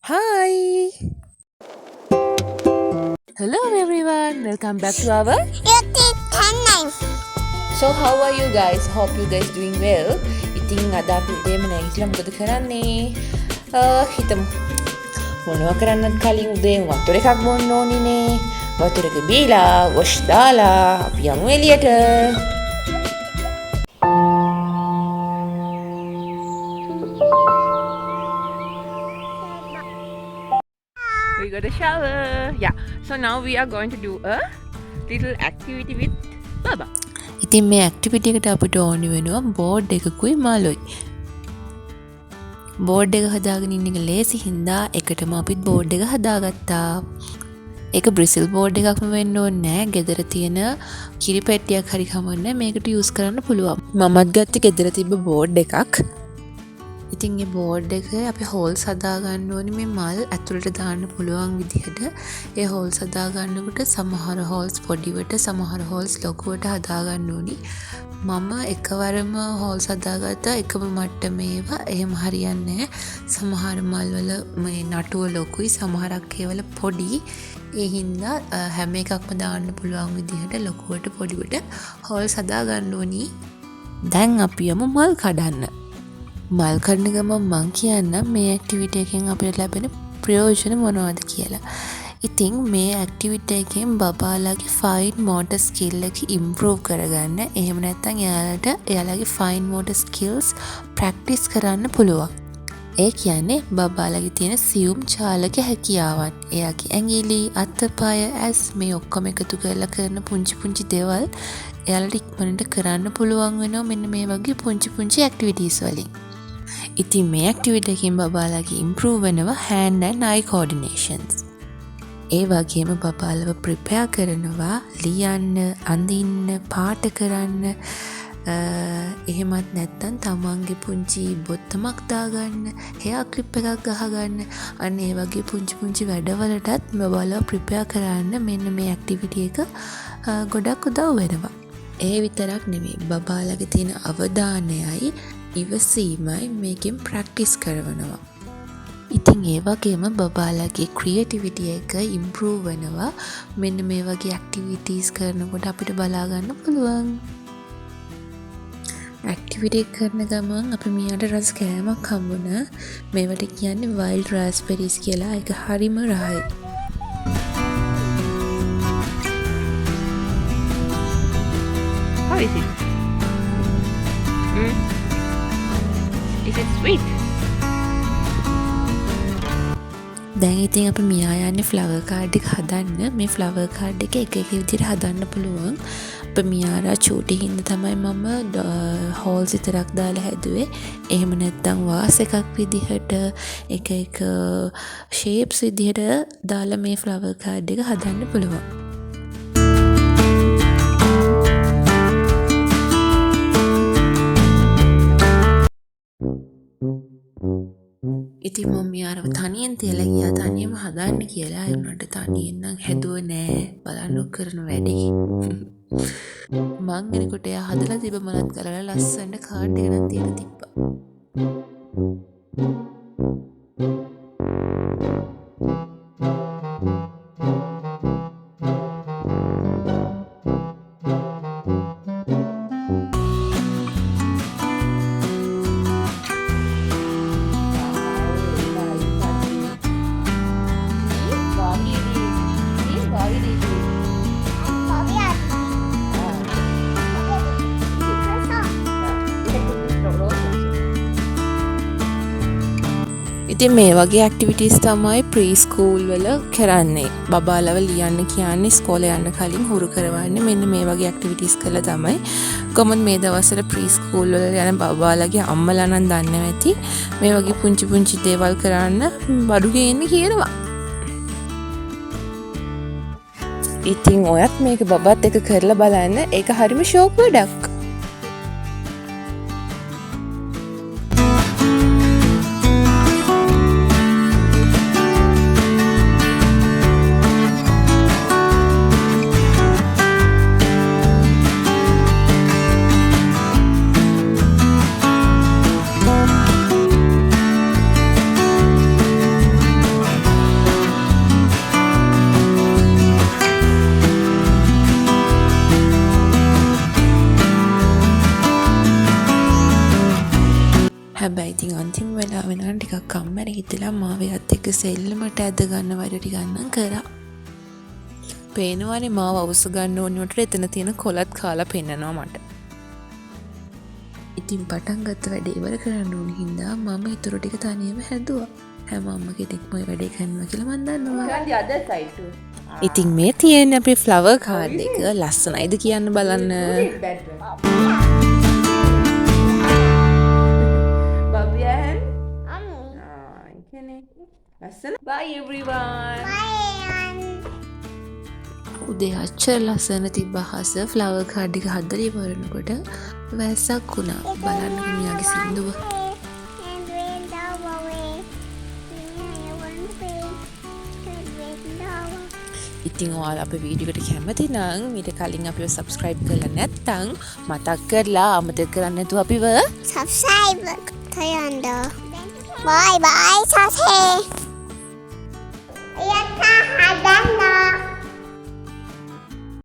Hi! Hello everyone! Welcome back to our. You take 10 So how are you guys? Hope you guys doing well. ඉතින් අද අපි උදේම නැගිටලා මොකද කරන්නේ? හිතමු. මොනවා කරන්නත් කලින් උදේ වතුර එකක් බොන්න ඕනිනේ. වතුර එක බීලා, වොෂ් දාලා අපි යමු එළියට. We got a shower. Yeah. So now we are going to do a little activity with Baba. ඉතින් මේ ඇක්ටිවිටි එකට අපිට ඕනි වෙනවා බෝඩ් එකකුයි මාළුයි. බෝඩ් එක හදාගෙන ඉන්න එක ලේසි හින්දා එකටම අපිත් බෝඩ් එක හදාගත්තා. ඒක බ්‍රිසිල් බෝඩ් එකක්ම වෙන්න ඕනේ නෑ. ගෙදර තියෙන කිරි පෙට්ටියක් හරි කමන්නේ මේකට යූස් කරන්න පුළුවන්. මමත් ගත්තේ ගෙදර තිබ්බ බෝඩ් එකක්. ඉතින් මේ බෝඩ් එක අපි හෝල්ස් හදා ගන්න ඕනේ මේ මල් ඇතුළට දාන්න පුළුවන් විදිහට. ඒ හෝල්ස් හදා ගන්නකොට සමහර හෝල්ස් පොඩිවට සමහර හෝල්ස් ලොකුවට හදා ගන්න ඕනි. මම එකවරම හෝල්ස් හදාගත්තා එකම මට්ටමේ ඒවා. එහෙම හරියන්නේ නැහැ. සමහර මල් වල මේ නටුව ලොකුයි සමහරක් ඒවල පොඩි. ඒ හින්දා හැම එකක්ම දාන්න පුළුවන් විදිහට ලොකුවට පොඩිවට හෝල්ස් හදා ගන්න ඕනි. දැන් අපි යමු මල් කඩන්න. මල් කඩන ගමන් මං කියන්නම් මේ ඇක්ටිවිටි එකෙන් අපිට ලැබෙන ප්‍රයෝජන මොනවද කියලා. ඉතින් මේ ඇක්ටිවිටි එකෙන් බබාලාගේ ෆයින් මෝටර් ස්කිල් එක ඉම්ප්‍රූව් කරගන්න. එහෙම නැත්නම් එයාලගේ ෆයින් මෝටර් ස්කිල්ස් ප්‍රැක්ටිස් කරන්න පුළුවන්. ඒ කියන්නේ බබාලාගේ තියෙන සියුම් චාලක හැකියාවන්. එයාගේ ඇඟිලි, අතපය, ඇස් මේ ඔක්කොම එකතු කරලා කරන පුංචි පුංචි දේවල් එයාලට ඉක්මනට කරන්න පුළුවන් වෙනවා මෙන්න මේ වගේ පුංචි පුංචි ඇක්ටිවිටීස් වලින්. ඉතින් මේ ඇක්ටිවිටි එකෙන් බබාලාගේ ඉම්ප්‍රූව් වෙනවා hand and eye coordinations. ඒ වගේම බබාලව ප්‍රිපෙයාර් කරනවා ලියන්න, අඳින්න, පාට කරන්න. එහෙමත් නැත්නම් තමන්ගේ පුංචි බොත්තමක් දාගන්න, හෙයා ක්ලිප් එකක් ගහගන්න. අන්න ඒ වගේ පුංචි පුංචි වැඩවලටත් බබාලව ප්‍රිපෙයාර් කරන්න මෙන්න මේ ඇක්ටිවිටි එක ගොඩක් උදව් වෙනවා. ඒ විතරක් නෙමෙයි බබාලගේ තියෙන අවධානයයි ඉවසීමයි මේකෙන් ප්‍රැක්ටිස් කරනවා. ඉතින් ඒ වගේම බබාලගේ ක්‍රියේටිවිටි එක ඉම්ප්‍රූව් වෙනවා. මෙන්න මේ වගේ ඇක්ටිවිටීස් කරනකොට අපිට බලා ගන්න පුළුවන්. ඇක්ටිවිටි කරන ගමන් අපි මියාට රස කෑමක් හම්බුණා. මේවට කියන්නේ වයිල්ඩ් රාස්බෙරිස් කියලා. ඒක හරිම රහයි. How is it? Is it sweet? දැන් ඉතින් අපි මියා යන්නේ ෆ්ලවර් කාඩ් එක හදන්න. මේ ෆ්ලවර් කාඩ් එක එක විදිහට හදන්න පුළුවන්. අපේ මියාලා චූටි හින්දා තමයි මම හෝල්ස් විතරක් දාලා හැදුවේ. එහෙම නැත්නම් වාස් එකක් විදිහට එක ෂේප්ස් විදිහට දාලා මේ ෆ්ලවර් කාඩ් එක හදන්න පුළුවන්. ඉතින් මම යාරව තනියෙන් තියලා ගියා තනියම හදන්න කියලා. ඒ උනට තනියෙන් නම් හැදුවේ නෑ. බලන්න කරන වැඩේ. මං එනකොට එයා හදලා තිබ්බ මලත් කරලා ලස්සනට කාඩ් එක නම් තියලා තිබ්බා. ඉතින් මේ වගේ ඇක්ටිවිටීස් තමයි ප්‍රී ස්කූල් වල කරන්නේ. බබාලව ලියන්න කියන්නේ ඉස්කෝලේ යන්න කලින් හුරු කරවන්නේ මෙන්න මේ වගේ ඇක්ටිවිටීස් කරලා තමයි. කොහොමද මේ දවස්වල ප්‍රී ස්කූල් වල යන බබාලගේ අම්මලා නම් දන්නේ නැති මේ වගේ පුංචි පුංචි දේවල් කරන්න බඩු ගේන්න කියනවා. ඉතින් ඔයත් මේක බබත් එක කරලා බලන්න. ඒක හරිම ෂෝක් වැඩක්. ගිහිල්ලා මාවයත් එක්ක සෙල්ලමට ඇද ගන්න වැඩ ටිකක් නම් කරා. පේනවනේ මාව අවුස්ස ගන්න ඕනට එතන තියෙන කොලත් කාලා පෙන්නනවා මට. ඉතින් පටන් ගත්ත වැඩේ ඉවර කරන්න ඕන හින්දා මම ඊටු ටික තනියම හැදුවා. හැම අම්ම කෙනෙක්ම ඔය වැඩේ කරනවා කියලා මම දන්නවා. ඉතින් මේ තියෙන අපේ ෆ්ලවර් කාඩ් එක ලස්සනයිද කියන්න බලන්න. බබ්යන් ලස්සන. Bye everyone. උදේ අච්චර ලස්සන තිබ්බ හස ෆ්ලවර් කාඩ් එක හදලා ඉවරනකොට වැස්සක් වුණා. බලන්න මියාගේ සින්දුව. ඉතින් ඔයාලා අපේ වීඩියෝ එකට කැමති නම් ඊට කලින් අපිව subscribe කරලා නැත්නම් මතක් කරලා අමතක කරන්න නැතුව අපිව subscribe කරන්න. Bye bye, Sase.